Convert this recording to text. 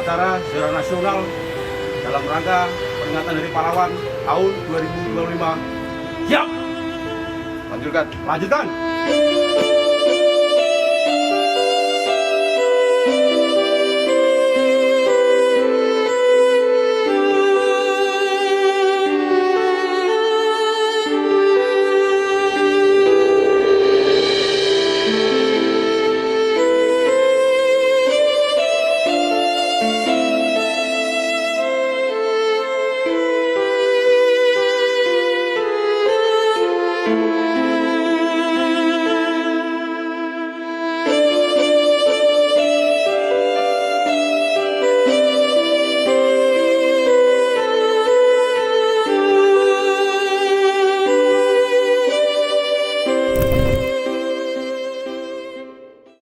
acara sejarah nasional dalam rangka peringatan Hari Pahlawan tahun 2025. Siap. Lanjutkan.